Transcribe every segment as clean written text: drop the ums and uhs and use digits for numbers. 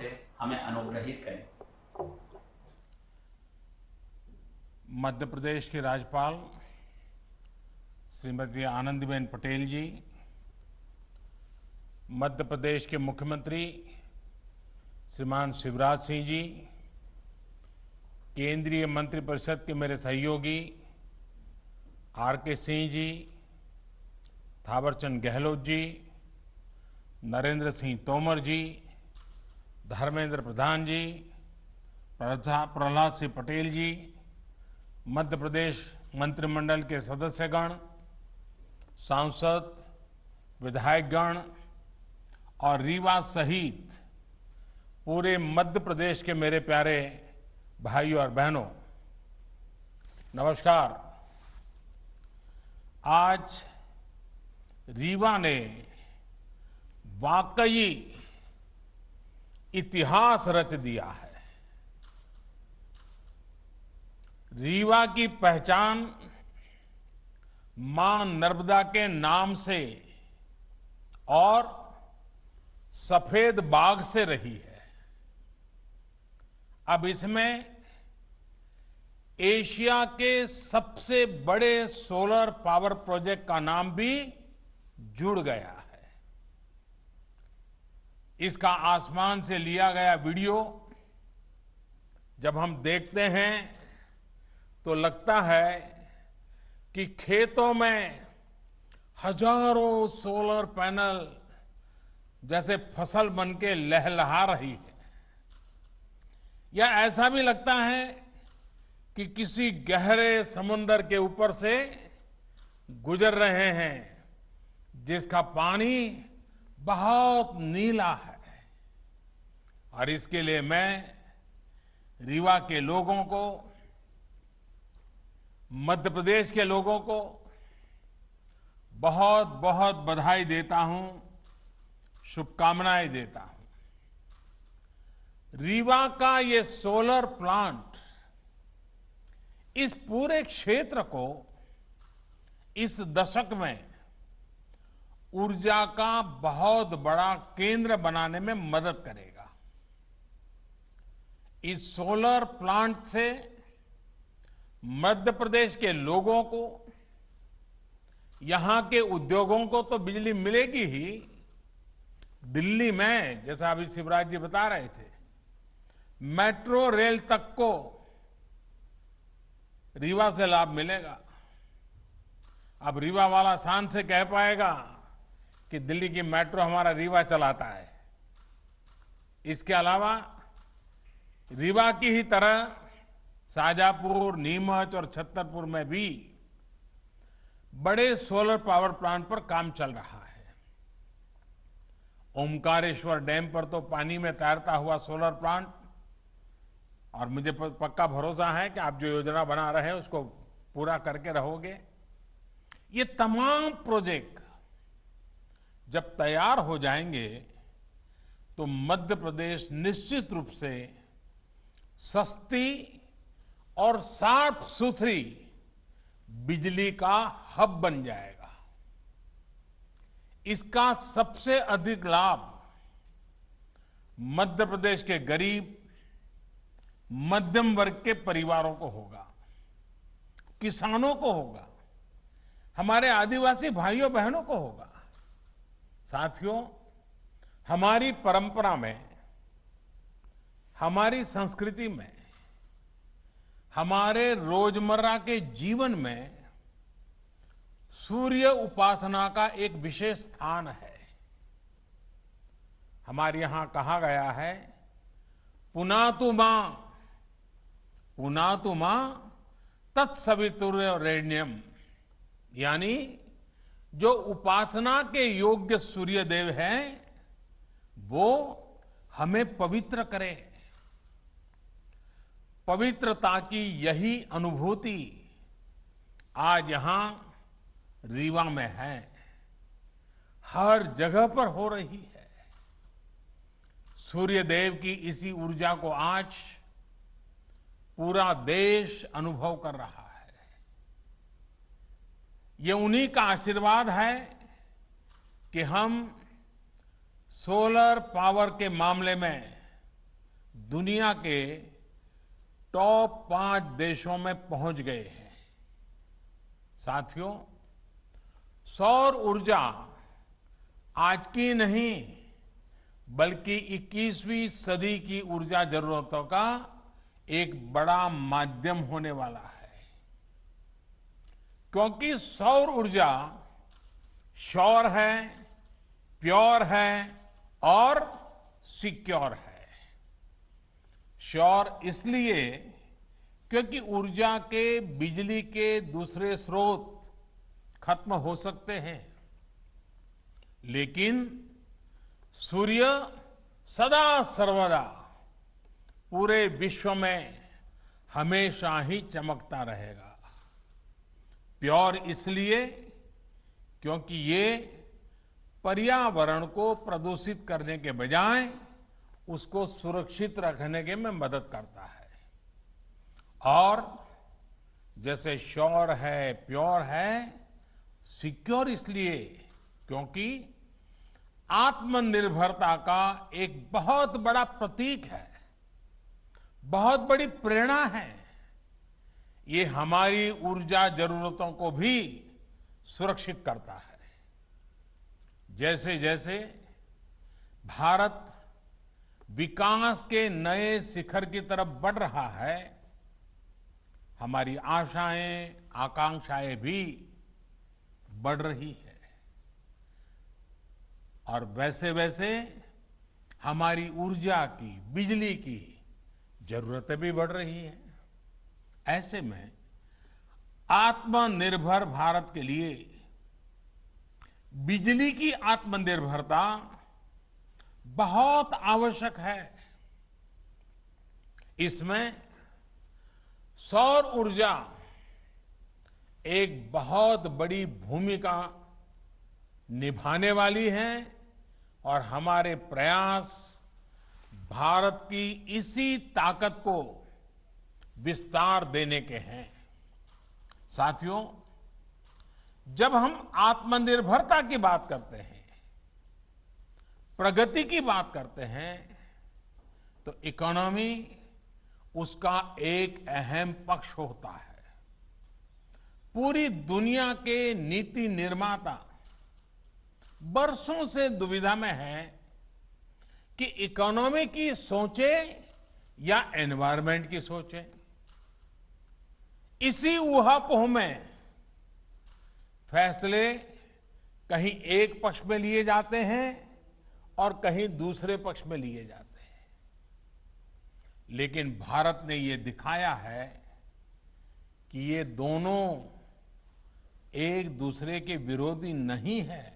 से हमें अनुग्रहित करें। मध्य प्रदेश की राज्यपाल श्रीमती आनंदीबेन पटेल जी, मध्य प्रदेश के मुख्यमंत्री श्रीमान शिवराज सिंह जी, केंद्रीय मंत्रिपरिषद के मेरे सहयोगी आर.के. सिंह जी, थावरचंद गहलोत जी, नरेंद्र सिंह तोमर जी, धर्मेंद्र प्रधान जी, प्रहलाद सिंह पटेल जी, मध्य प्रदेश मंत्रिमंडल के सदस्यगण, सांसद, विधायकगण और रीवा सहित पूरे मध्य प्रदेश के मेरे प्यारे भाइयों और बहनों, नमस्कार। आज रीवा ने वाकई इतिहास रच दिया है। रीवा की पहचान मां नर्मदा के नाम से और सफेद बाग से रही है। अब इसमें एशिया के सबसे बड़े सोलर पावर प्रोजेक्ट का नाम भी जुड़ गया है। इसका आसमान से लिया गया वीडियो जब हम देखते हैं तो लगता है कि खेतों में हजारों सोलर पैनल जैसे फसल बनके लहलहा रही है, या ऐसा भी लगता है कि किसी गहरे समुद्र के ऊपर से गुजर रहे हैं जिसका पानी बहुत नीला है। और इसके लिए मैं रीवा के लोगों को, मध्य प्रदेश के लोगों को बहुत बहुत बधाई देता हूं, शुभकामनाएं देता हूं। रीवा का ये सोलर प्लांट इस पूरे क्षेत्र को इस दशक में ऊर्जा का बहुत बड़ा केंद्र बनाने में मदद करेगा। इस सोलर प्लांट से मध्य प्रदेश के लोगों को, यहां के उद्योगों को तो बिजली मिलेगी ही, दिल्ली में जैसा अभी शिवराज जी बता रहे थे, मेट्रो रेल तक को रीवा से लाभ मिलेगा। अब रीवा वाला शान से कह पाएगा कि दिल्ली की मेट्रो हमारा रीवा चलाता है। इसके अलावा रीवा की ही तरह शाजापुर, नीमच और छतरपुर में भी बड़े सोलर पावर प्लांट पर काम चल रहा है। ओमकारेश्वर डैम पर तो पानी में तैरता हुआ सोलर प्लांट, और मुझे पक्का भरोसा है कि आप जो योजना बना रहे हैं उसको पूरा करके रहोगे। ये तमाम प्रोजेक्ट जब तैयार हो जाएंगे तो मध्य प्रदेश निश्चित रूप से सस्ती और साफ सुथरी बिजली का हब बन जाएगा। इसका सबसे अधिक लाभ मध्य प्रदेश के गरीब, मध्यम वर्ग के परिवारों को होगा, किसानों को होगा, हमारे आदिवासी भाइयों बहनों को होगा। साथियों, हमारी परंपरा में, हमारी संस्कृति में, हमारे रोजमर्रा के जीवन में सूर्य उपासना का एक विशेष स्थान है। हमारे यहां कहा गया है, पुनातु मां तत्सवितुर्वरेण्यम, यानी जो उपासना के योग्य सूर्य देव हैं वो हमें पवित्र करे। पवित्रता की यही अनुभूति आज यहां रीवा में है, हर जगह पर हो रही है। सूर्य देव की इसी ऊर्जा को आज पूरा देश अनुभव कर रहा है। ये उन्हीं का आशीर्वाद है कि हम सोलर पावर के मामले में दुनिया के टॉप 5 देशों में पहुंच गए हैं। साथियों, सौर ऊर्जा आज की नहीं बल्कि 21वीं सदी की ऊर्जा जरूरतों का एक बड़ा माध्यम होने वाला है, क्योंकि सौर ऊर्जा श्योर है, प्योर है और सिक्योर है। श्योर इसलिए क्योंकि ऊर्जा के बिजली के दूसरे स्रोत खत्म हो सकते हैं, लेकिन सूर्य सदा सर्वदा पूरे विश्व में हमेशा ही चमकता रहेगा। प्योर इसलिए क्योंकि ये पर्यावरण को प्रदूषित करने के बजाय उसको सुरक्षित रखने के में मदद करता है। और जैसे श्योर है, प्योर है, सिक्योर इसलिए क्योंकि आत्मनिर्भरता का एक बहुत बड़ा प्रतीक है, बहुत बड़ी प्रेरणा है। ये हमारी ऊर्जा जरूरतों को भी सुरक्षित करता है। जैसे जैसे भारत विकास के नए शिखर की तरफ बढ़ रहा है, हमारी आशाएं, आकांक्षाएं भी बढ़ रही है और वैसे वैसे हमारी ऊर्जा की, बिजली की जरूरतें भी बढ़ रही हैं। ऐसे में आत्मनिर्भर भारत के लिए बिजली की आत्मनिर्भरता बहुत आवश्यक है। इसमें सौर ऊर्जा एक बहुत बड़ी भूमिका निभाने वाली है और हमारे प्रयास भारत की इसी ताकत को विस्तार देने के हैं। साथियों, जब हम आत्मनिर्भरता की बात करते हैं, प्रगति की बात करते हैं, तो इकोनॉमी उसका एक अहम पक्ष होता है। पूरी दुनिया के नीति निर्माता बरसों से दुविधा में है कि इकोनॉमी की सोचे या एनवायरनमेंट की सोचे। इसी ऊहापोह में फैसले कहीं एक पक्ष में लिए जाते हैं और कहीं दूसरे पक्ष में लिए जाते हैं। लेकिन भारत ने ये दिखाया है कि ये दोनों एक दूसरे के विरोधी नहीं है,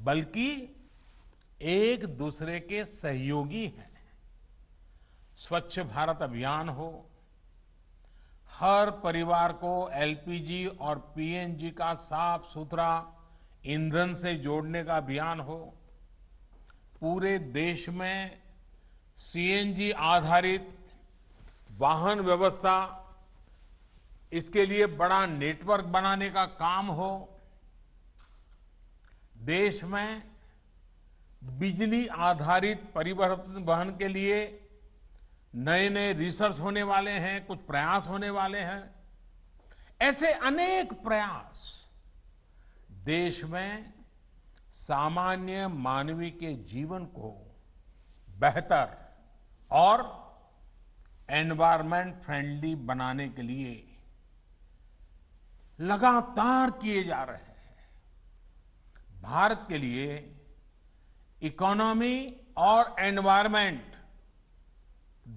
बल्कि एक दूसरे के सहयोगी हैं। स्वच्छ भारत अभियान हो, हर परिवार को एलपीजी और पीएनजी का साफ सुथरा ईंधन से जोड़ने का अभियान हो, पूरे देश में सीएनजी आधारित वाहन व्यवस्था, इसके लिए बड़ा नेटवर्क बनाने का काम हो, देश में बिजली आधारित परिवहन वहन के लिए नए नए रिसर्च होने वाले हैं, कुछ प्रयास होने वाले हैं। ऐसे अनेक प्रयास देश में सामान्य मानवीय के जीवन को बेहतर और एनवायरमेंट फ्रेंडली बनाने के लिए लगातार किए जा रहे हैं। भारत के लिए इकोनॉमी और एनवायरमेंट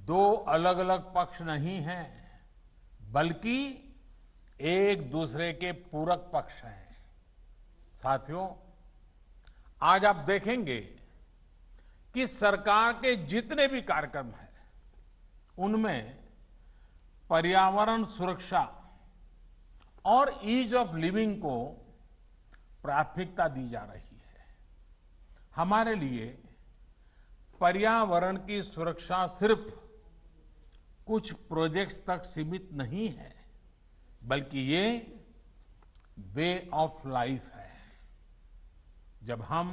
दो अलग अलग पक्ष नहीं हैं, बल्कि एक दूसरे के पूरक पक्ष हैं। साथियों, आज आप देखेंगे कि सरकार के जितने भी कार्यक्रम हैं, उनमें पर्यावरण सुरक्षा और ईज ऑफ लिविंग को प्राथमिकता दी जा रही है। हमारे लिए पर्यावरण की सुरक्षा सिर्फ कुछ प्रोजेक्ट्स तक सीमित नहीं है, बल्कि ये वे ऑफ लाइफ है। जब हम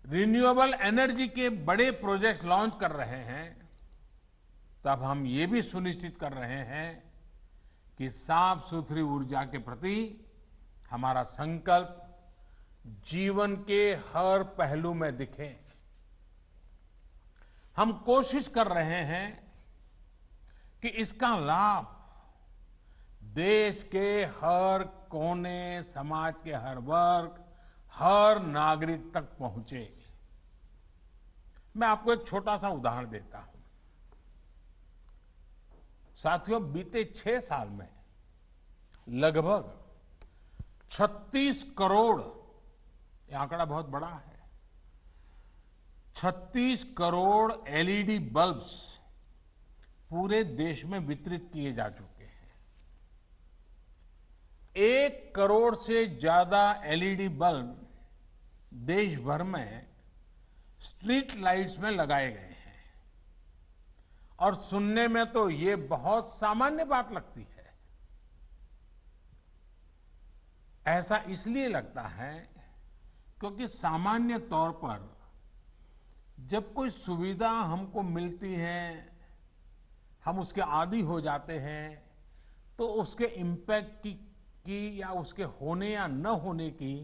रिन्यूएबल एनर्जी के बड़े प्रोजेक्ट लॉन्च कर रहे हैं, तब हम ये भी सुनिश्चित कर रहे हैं कि साफ सुथरी ऊर्जा के प्रति हमारा संकल्प जीवन के हर पहलू में दिखे। हम कोशिश कर रहे हैं कि इसका लाभ देश के हर कोने, समाज के हर वर्ग, हर नागरिक तक पहुंचे। मैं आपको एक छोटा सा उदाहरण देता हूं। साथियों, बीते 6 साल में लगभग 36 करोड़, ये आंकड़ा बहुत बड़ा है, 36 करोड़ एलईडी बल्ब्स पूरे देश में वितरित किए जा चुके हैं। 1 करोड़ से ज्यादा एलईडी बल्ब देश भर में स्ट्रीट लाइट्स में लगाए गए हैं। और सुनने में तो ये बहुत सामान्य बात लगती है। ऐसा इसलिए लगता है क्योंकि सामान्य तौर पर जब कोई सुविधा हमको मिलती है, हम उसके आदी हो जाते हैं, तो उसके इम्पैक्ट की या उसके होने या न होने की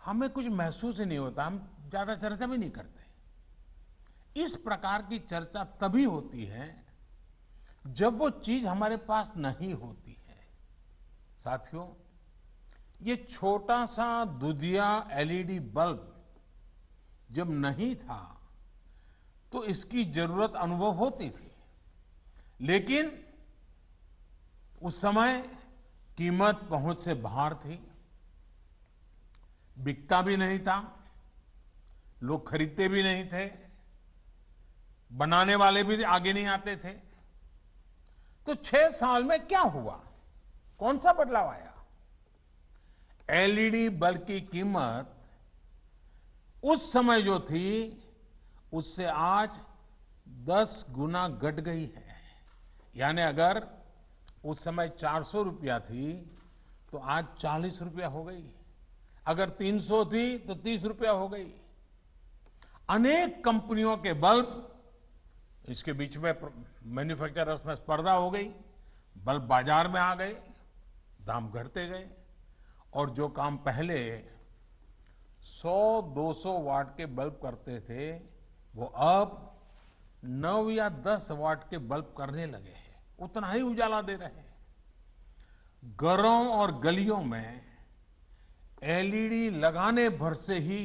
हमें कुछ महसूस ही नहीं होता। हम ज्यादा चर्चा भी नहीं करते। इस प्रकार की चर्चा तभी होती है जब वो चीज हमारे पास नहीं होती है। साथियों, ये छोटा सा दुधिया एलईडी बल्ब जब नहीं था तो इसकी जरूरत अनुभव होती थी, लेकिन उस समय कीमत पहुंच से बाहर थी, बिकता भी नहीं था, लोग खरीदते भी नहीं थे, बनाने वाले भी आगे नहीं आते थे। तो 6 साल में क्या हुआ? कौन सा बदलाव आया? एलईडी बल्ब की कीमत उस समय जो थी उससे आज 10 गुना घट गई है। यानी अगर उस समय 400 रुपया थी तो आज 40 रुपया हो गई। अगर 300 थी तो 30 रुपया हो गई। अनेक कंपनियों के बल्ब, इसके बीच में मैन्युफैक्चरर्स में स्पर्धा हो गई, बल्ब बाजार में आ गए, दाम घटते गए, और जो काम पहले 100-200 वाट के बल्ब करते थे वो अब 9 या 10 वाट के बल्ब करने लगे हैं। उतना ही उजाला दे रहे हैं। घरों और गलियों में एलईडी लगाने भर से ही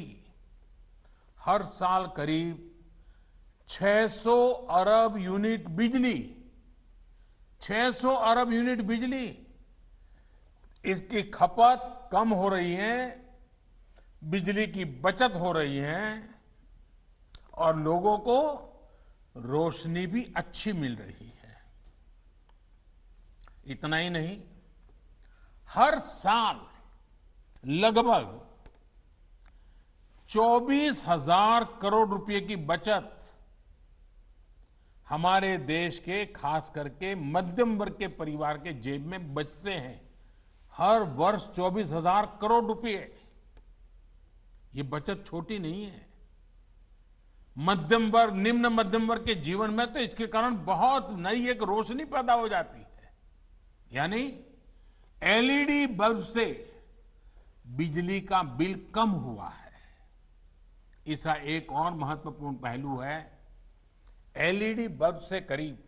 हर साल करीब 600 अरब यूनिट बिजली, 600 अरब यूनिट बिजली, इसकी खपत कम हो रही है, बिजली की बचत हो रही है और लोगों को रोशनी भी अच्छी मिल रही है। इतना ही नहीं, हर साल लगभग 24,000 करोड़ रुपए की बचत हमारे देश के, खास करके मध्यम वर्ग के परिवार के जेब में बचते हैं। हर वर्ष 24,000 करोड़ रुपए। ये बचत छोटी नहीं है। मध्यम वर्ग, निम्न मध्यम वर्ग के जीवन में तो इसके कारण बहुत नई एक रोशनी पैदा हो जाती है। यानी एलईडी बल्ब से बिजली का बिल कम हुआ है। इसका एक और महत्वपूर्ण पहलू है, एलईडी बल्ब से करीब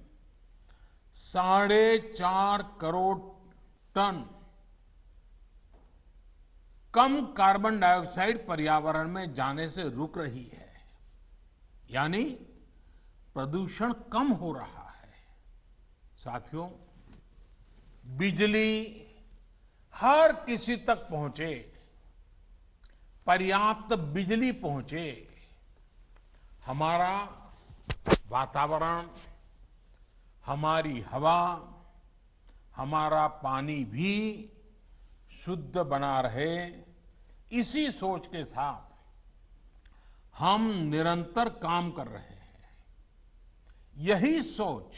4.5 करोड़ टन कम कार्बन डाइऑक्साइड पर्यावरण में जाने से रुक रही है। यानी प्रदूषण कम हो रहा है। साथियों, बिजली हर किसी तक पहुंचे, पर्याप्त बिजली पहुंचे, हमारा वातावरण, हमारी हवा, हमारा पानी भी शुद्ध बना रहे, इसी सोच के साथ हम निरंतर काम कर रहे हैं। यही सोच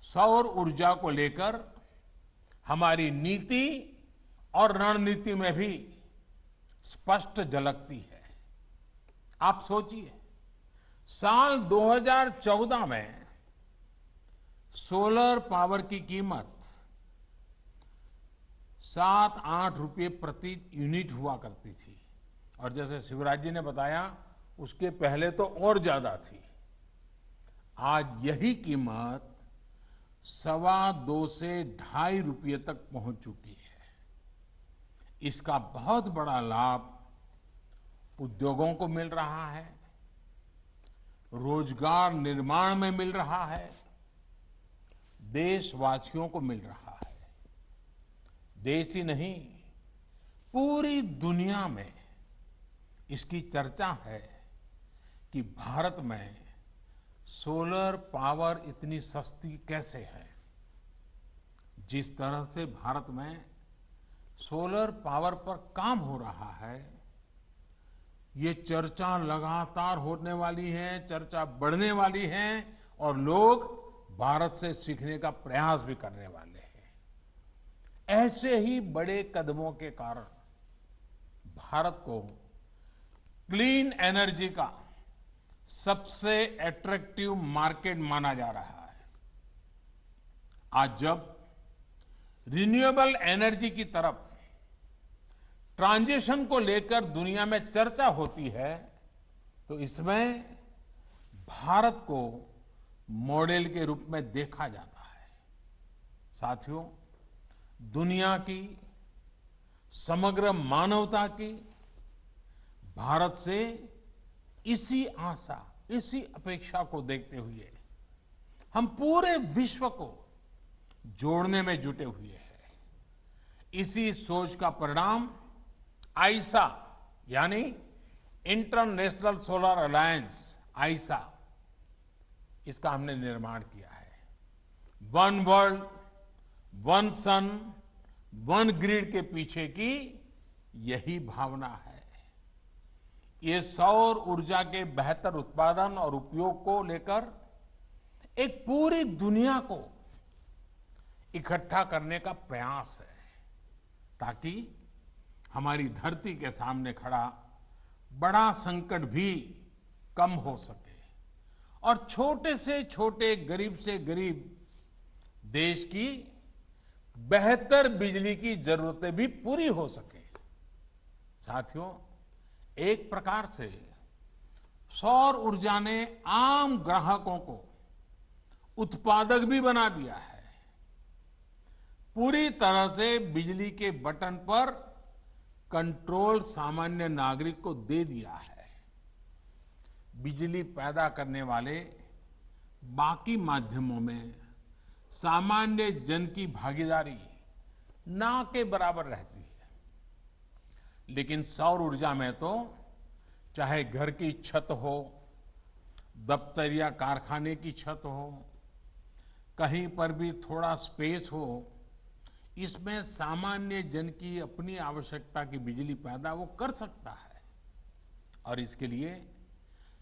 सौर ऊर्जा को लेकर हमारी नीति और रणनीति में भी स्पष्ट झलकती है। आप सोचिए, साल 2014 में सोलर पावर की कीमत 7-8 रुपये प्रति यूनिट हुआ करती थी और जैसे शिवराज जी ने बताया उसके पहले तो और ज्यादा थी। आज यही कीमत 2.25 से 2.5 रुपये तक पहुंच चुकी है। इसका बहुत बड़ा लाभ उद्योगों को मिल रहा है, रोजगार निर्माण में मिल रहा है, देशवासियों को मिल रहा है। देश ही नहीं, पूरी दुनिया में इसकी चर्चा है कि भारत में सोलर पावर इतनी सस्ती कैसे है। जिस तरह से भारत में सोलर पावर पर काम हो रहा है, ये चर्चा लगातार होने वाली है, चर्चा बढ़ने वाली है और लोग भारत से सीखने का प्रयास भी करने वाले हैं। ऐसे ही बड़े कदमों के कारण भारत को क्लीन एनर्जी का सबसे अट्रैक्टिव मार्केट माना जा रहा है। आज जब रिन्यूएबल एनर्जी की तरफ ट्रांजिशन को लेकर दुनिया में चर्चा होती है तो इसमें भारत को मॉडल के रूप में देखा जाता है। साथियों, दुनिया की, समग्र मानवता की भारत से इसी आशा, इसी अपेक्षा को देखते हुए हम पूरे विश्व को जोड़ने में जुटे हुए हैं। इसी सोच का परिणाम आईसा यानी इंटरनेशनल सोलर अलायंस, आईसा, इसका हमने निर्माण किया है। वन वर्ल्ड, वन सन, वन ग्रिड के पीछे की यही भावना है। ये सौर ऊर्जा के बेहतर उत्पादन और उपयोग को लेकर एक पूरी दुनिया को इकट्ठा करने का प्रयास है ताकि हमारी धरती के सामने खड़ा बड़ा संकट भी कम हो सके और छोटे से छोटे, गरीब से गरीब देश की बेहतर बिजली की जरूरतें भी पूरी हो सके। साथियों, एक प्रकार से सौर ऊर्जा ने आम ग्राहकों को उत्पादक भी बना दिया है। पूरी तरह से बिजली के बटन पर कंट्रोल सामान्य नागरिक को दे दिया है। बिजली पैदा करने वाले बाकी माध्यमों में सामान्य जन की भागीदारी ना के बराबर रहती है, लेकिन सौर ऊर्जा में तो चाहे घर की छत हो, दफ्तर या कारखाने की छत हो, कहीं पर भी थोड़ा स्पेस हो, इसमें सामान्य जन की अपनी आवश्यकता की बिजली पैदा वो कर सकता है और इसके लिए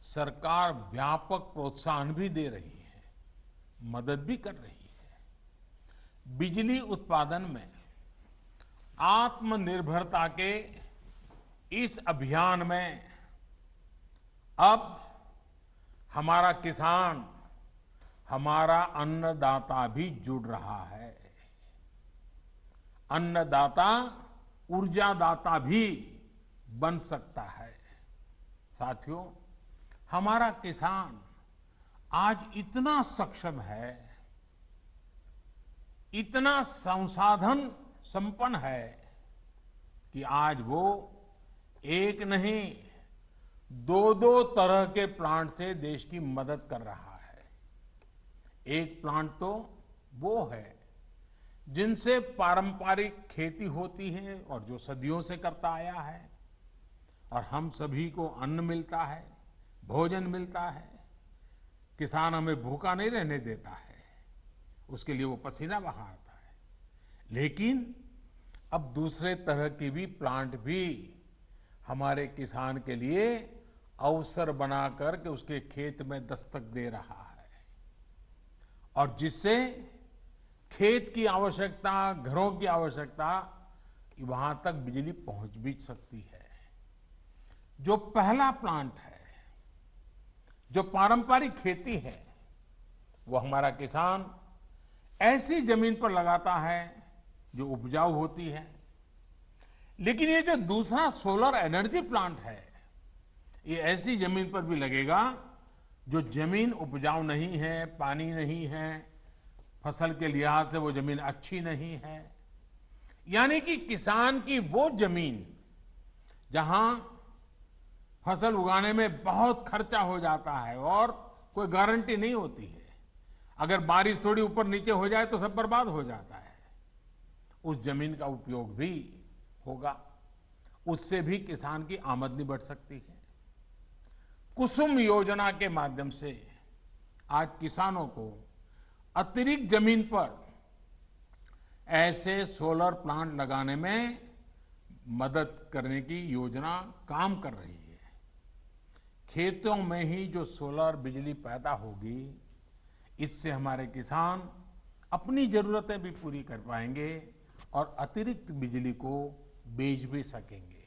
सरकार व्यापक प्रोत्साहन भी दे रही है, मदद भी कर रही है। बिजली उत्पादन में आत्मनिर्भरता के इस अभियान में अब हमारा किसान, हमारा अन्नदाता भी जुड़ रहा है। अन्नदाता ऊर्जादाता भी बन सकता है। साथियों, हमारा किसान आज इतना सक्षम है, इतना संसाधन संपन्न है कि आज वो एक नहीं, दो तरह के प्लांट से देश की मदद कर रहा है। एक प्लांट तो वो है जिनसे पारंपरिक खेती होती है और जो सदियों से करता आया है और हम सभी को अन्न मिलता है, भोजन मिलता है। किसान हमें भूखा नहीं रहने देता है, उसके लिए वो पसीना बहाता है। लेकिन अब दूसरे तरह की भी प्लांट भी हमारे किसान के लिए अवसर बनाकर के उसके खेत में दस्तक दे रहा है और जिससे खेत की आवश्यकता, घरों की आवश्यकता, वहां तक बिजली पहुंच भी सकती है। जो पहला प्लांट है, जो पारंपरिक खेती है, वो हमारा किसान ऐसी जमीन पर लगाता है जो उपजाऊ होती है। लेकिन ये जो दूसरा सोलर एनर्जी प्लांट है, ये ऐसी जमीन पर भी लगेगा जो जमीन उपजाऊ नहीं है, पानी नहीं है, फसल के लिहाज से वो जमीन अच्छी नहीं है। यानी कि किसान की वो जमीन जहां फसल उगाने में बहुत खर्चा हो जाता है और कोई गारंटी नहीं होती है, अगर बारिश थोड़ी ऊपर नीचे हो जाए तो सब बर्बाद हो जाता है, उस जमीन का उपयोग भी होगा, उससे भी किसान की आमदनी बढ़ सकती है। कुसुम योजना के माध्यम से आज किसानों को अतिरिक्त जमीन पर ऐसे सोलर प्लांट लगाने में मदद करने की योजना काम कर रही है। खेतों में ही जो सोलर बिजली पैदा होगी, इससे हमारे किसान अपनी जरूरतें भी पूरी कर पाएंगे और अतिरिक्त बिजली को बेच भी सकेंगे।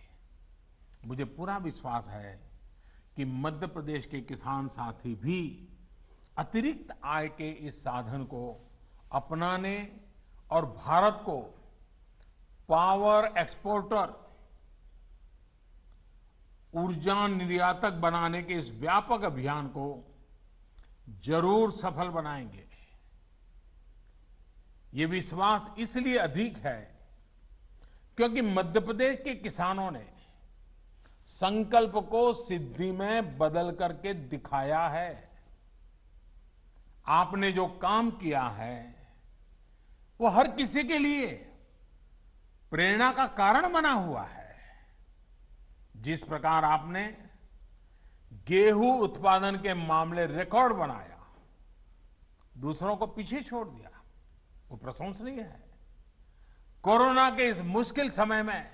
मुझे पूरा विश्वास है कि मध्य प्रदेश के किसान साथी भी अतिरिक्त आय के इस साधन को अपनाने और भारत को पावर एक्सपोर्टर, ऊर्जा निर्यातक बनाने के इस व्यापक अभियान को जरूर सफल बनाएंगे। ये विश्वास इसलिए अधिक है क्योंकि मध्य प्रदेश के किसानों ने संकल्प को सिद्धि में बदल करके दिखाया है। आपने जो काम किया है वो हर किसी के लिए प्रेरणा का कारण बना हुआ है। जिस प्रकार आपने गेहूं उत्पादन के मामले रिकॉर्ड बनाया, दूसरों को पीछे छोड़ दिया, वो प्रशंसनीय है। कोरोना के इस मुश्किल समय में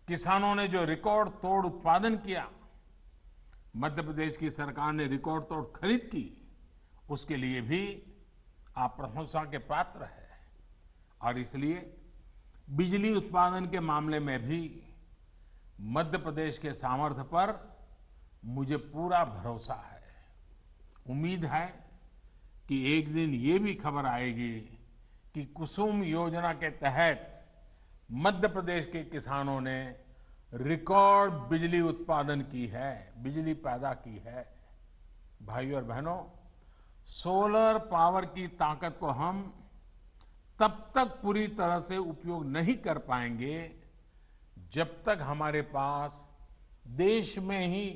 किसानों ने जो रिकॉर्ड तोड़ उत्पादन किया, मध्य प्रदेश की सरकार ने रिकॉर्ड तोड़ खरीद की, उसके लिए भी आप प्रशंसा के पात्र हैं। और इसलिए बिजली उत्पादन के मामले में भी मध्य प्रदेश के सामर्थ्य पर मुझे पूरा भरोसा है। उम्मीद है कि एक दिन ये भी खबर आएगी कि कुसुम योजना के तहत मध्य प्रदेश के किसानों ने रिकॉर्ड बिजली उत्पादन की है, बिजली पैदा की है। भाइयों और बहनों, सोलर पावर की ताकत को हम तब तक पूरी तरह से उपयोग नहीं कर पाएंगे जब तक हमारे पास देश में ही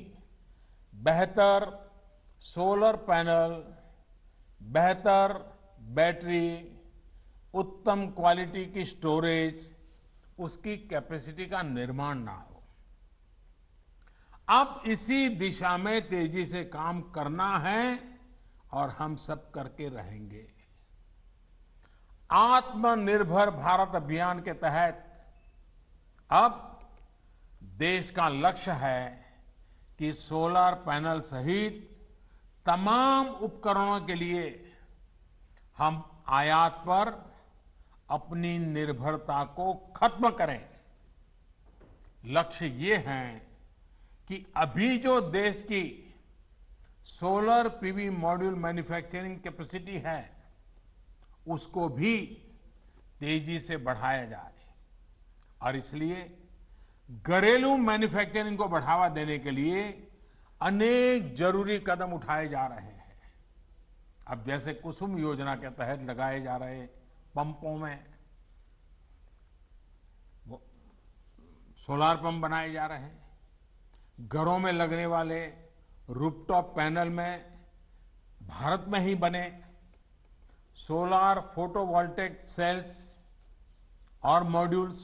बेहतर सोलर पैनल, बेहतर बैटरी, उत्तम क्वालिटी की स्टोरेज, उसकी कैपेसिटी का निर्माण ना हो। अब इसी दिशा में तेजी से काम करना है और हम सब करके रहेंगे। आत्मनिर्भर भारत अभियान के तहत अब देश का लक्ष्य है कि सोलर पैनल सहित तमाम उपकरणों के लिए हम आयात पर अपनी निर्भरता को खत्म करें। लक्ष्य ये है कि अभी जो देश की solar PV module manufacturing capacity है, उसको भी तेजी से बढ़ाया जाए। और इसलिए घरेलू मैन्युफैक्चरिंग को बढ़ावा देने के लिए अनेक जरूरी कदम उठाए जा रहे हैं। अब जैसे कुसुम योजना के तहत लगाए जा रहे पंपों में वो सोलार पंप बनाए जा रहे हैं, घरों में लगने वाले रूफटॉप पैनल में भारत में ही बने सोलार फोटोवोल्टेक सेल्स और मॉड्यूल्स,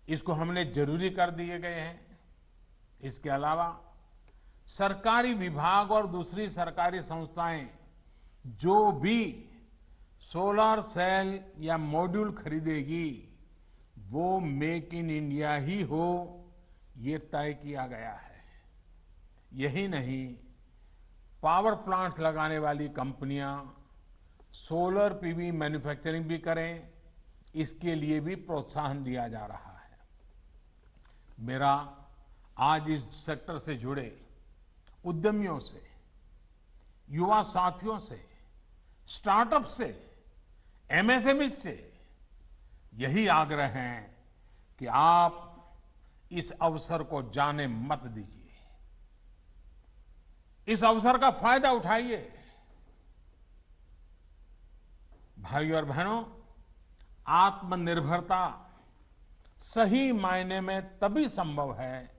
इसको हमने जरूरी कर दिए गए हैं। इसके अलावा सरकारी विभाग और दूसरी सरकारी संस्थाएं जो भी सोलर सेल या मॉड्यूल खरीदेगी वो मेक इन इंडिया ही हो, ये तय किया गया है। यही नहीं, पावर प्लांट लगाने वाली कंपनियां सोलर पीवी मैन्युफैक्चरिंग भी करें, इसके लिए भी प्रोत्साहन दिया जा रहा है। मेरा आज इस सेक्टर से जुड़े उद्यमियों से, युवा साथियों से स्टार्टअप से, एमएसएमई से यही आग्रह है कि आप इस अवसर को जाने मत दीजिए। इस अवसर का फायदा उठाइए। भाइयों और बहनों, आत्मनिर्भरता सही मायने में तभी संभव है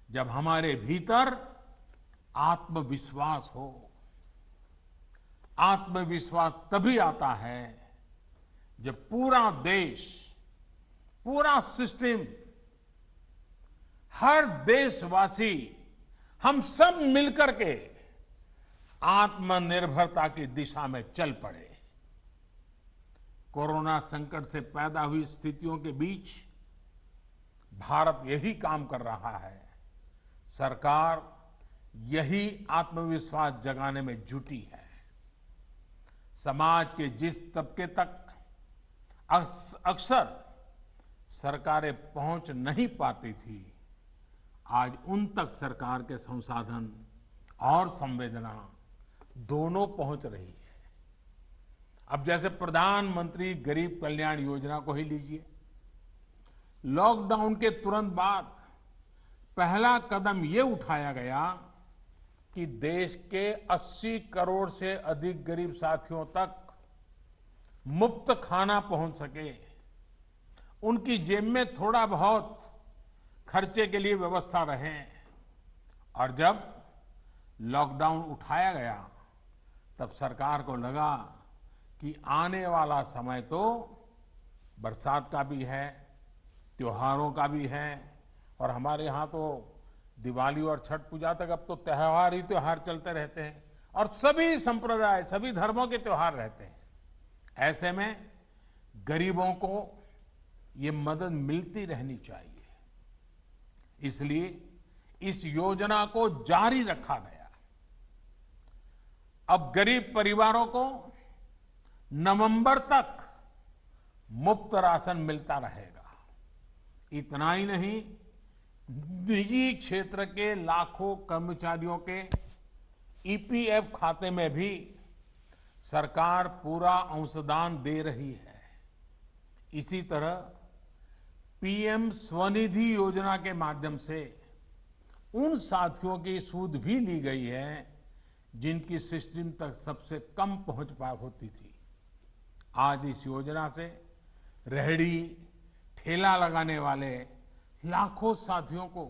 जब हमारे भीतर आत्मविश्वास हो। आत्मविश्वास तभी आता है जब पूरा देश, पूरा सिस्टम, हर देशवासी, हम सब मिलकर के आत्मनिर्भरता की दिशा में चल पड़े। कोरोना संकट से पैदा हुई स्थितियों के बीच भारत यही काम कर रहा है। सरकार यही आत्मविश्वास जगाने में जुटी है। समाज के जिस तबके तक अक्सर सरकारें पहुंच नहीं पाती थी, आज उन तक सरकार के संसाधन और संवेदना दोनों पहुंच रही है। अब जैसे प्रधानमंत्री गरीब कल्याण योजना को ही लीजिए। लॉकडाउन के तुरंत बाद पहला कदम ये उठाया गया कि देश के 80 करोड़ से अधिक गरीब साथियों तक मुफ्त खाना पहुंच सके, उनकी जेब में थोड़ा बहुत खर्चे के लिए व्यवस्था रहे। और जब लॉकडाउन उठाया गया तब सरकार को लगा कि आने वाला समय तो बरसात का भी है, त्योहारों का भी है, और हमारे यहाँ तो दिवाली और छठ पूजा तक अब तो त्योहार ही त्योहार चलते रहते हैं और सभी संप्रदाय, सभी धर्मों के त्योहार रहते हैं। ऐसे में गरीबों को ये मदद मिलती रहनी चाहिए। इसलिए इस योजना को जारी रखा गया। अब गरीब परिवारों को नवंबर तक मुफ्त राशन मिलता रहेगा। इतना ही नहीं, निजी क्षेत्र के लाखों कर्मचारियों के ईपीएफ खाते में भी सरकार पूरा अंशदान दे रही है। इसी तरह पीएम स्वनिधि योजना के माध्यम से उन साथियों की सूद भी ली गई है जिनकी सिस्टम तक सबसे कम पहुंच होती थी। आज इस योजना से रेहड़ी, ठेला लगाने वाले लाखों साथियों को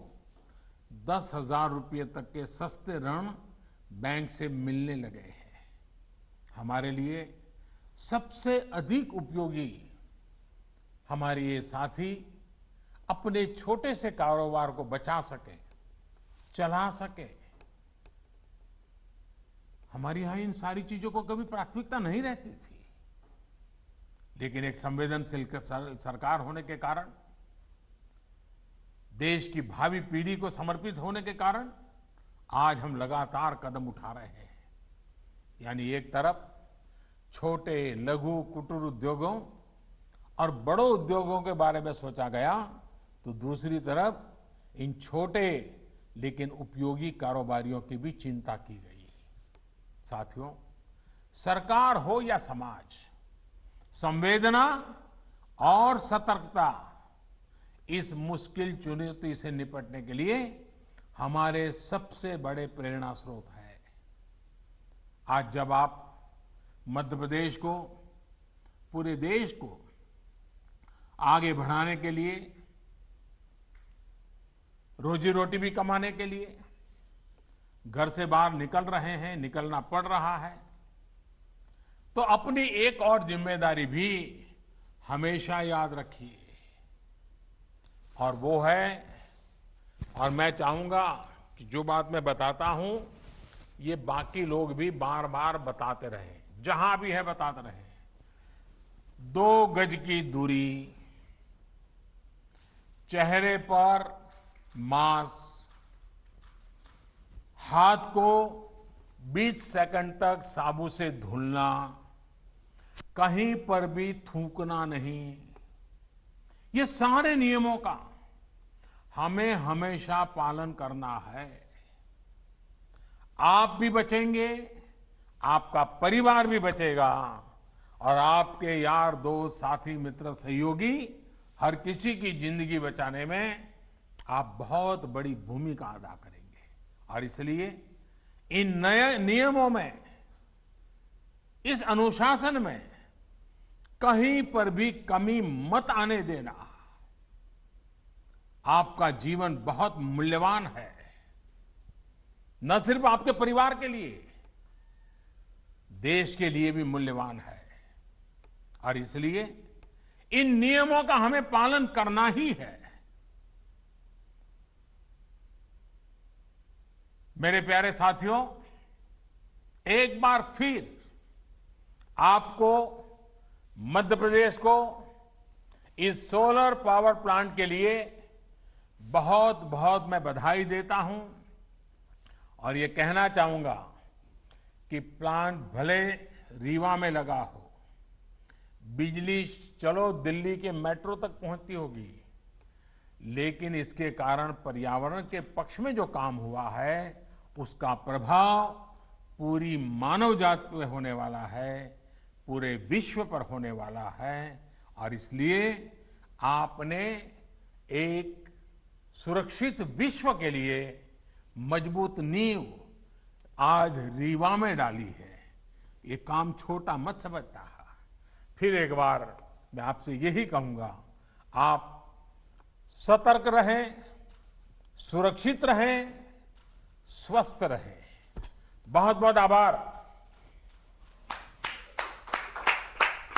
10,000 रुपये तक के सस्ते ऋण बैंक से मिलने लगे हैं। हमारे लिए सबसे अधिक उपयोगी हमारे ये साथी अपने छोटे से कारोबार को बचा सके, चला सके। हमारे यहां इन सारी चीजों को कभी प्राथमिकता नहीं रहती थी, लेकिन एक संवेदनशील सरकार होने के कारण, देश की भावी पीढ़ी को समर्पित होने के कारण आज हम लगातार कदम उठा रहे हैं। यानी एक तरफ छोटे, लघु, कुटीर उद्योगों और बड़ों उद्योगों के बारे में सोचा गया, तो दूसरी तरफ इन छोटे लेकिन उपयोगी कारोबारियों की भी चिंता की गई। साथियों, सरकार हो या समाज, संवेदना और सतर्कता इस मुश्किल चुनौती से निपटने के लिए हमारे सबसे बड़े प्रेरणा स्रोत है। आज जब आप मध्य प्रदेश को, पूरे देश को आगे बढ़ाने के लिए, रोजी रोटी भी कमाने के लिए घर से बाहर निकल रहे हैं, निकलना पड़ रहा है, तो अपनी एक और जिम्मेदारी भी हमेशा याद रखिए, और वो है, और मैं चाहूंगा कि जो बात मैं बताता हूं ये बाकी लोग भी बार बार बताते रहें, जहां भी है बताते रहें। 2 गज की दूरी, चेहरे पर मास्क, हाथ को 20 सेकंड तक साबुन से धुलना, कहीं पर भी थूकना नहीं, ये सारे नियमों का हमें हमेशा पालन करना है। आप भी बचेंगे, आपका परिवार भी बचेगा और आपके यार दोस्त साथी मित्र सहयोगी हर किसी की जिंदगी बचाने में आप बहुत बड़ी भूमिका अदा करेंगे। और इसलिए इन नए नियमों में, इस अनुशासन में कहीं पर भी कमी मत आने देना। आपका जीवन बहुत मूल्यवान है, न सिर्फ आपके परिवार के लिए, देश के लिए भी मूल्यवान है। और इसलिए इन नियमों का हमें पालन करना ही है। मेरे प्यारे साथियों, एक बार फिर आपको, मध्य प्रदेश को इस सोलर पावर प्लांट के लिए बहुत बहुत मैं बधाई देता हूं और ये कहना चाहूंगा कि प्लांट भले रीवा में लगा हो, बिजली चलो दिल्ली के मेट्रो तक पहुंचती होगी, लेकिन इसके कारण पर्यावरण के पक्ष में जो काम हुआ है उसका प्रभाव पूरी मानव जाति पे होने वाला है, पूरे विश्व पर होने वाला है। और इसलिए आपने एक सुरक्षित विश्व के लिए मजबूत नींव आज रीवा में डाली है। ये काम छोटा मत समझता है। फिर एक बार मैं आपसे यही कहूंगा, आप सतर्क रहें, सुरक्षित रहें, स्वस्थ रहें। बहुत बहुत आभार।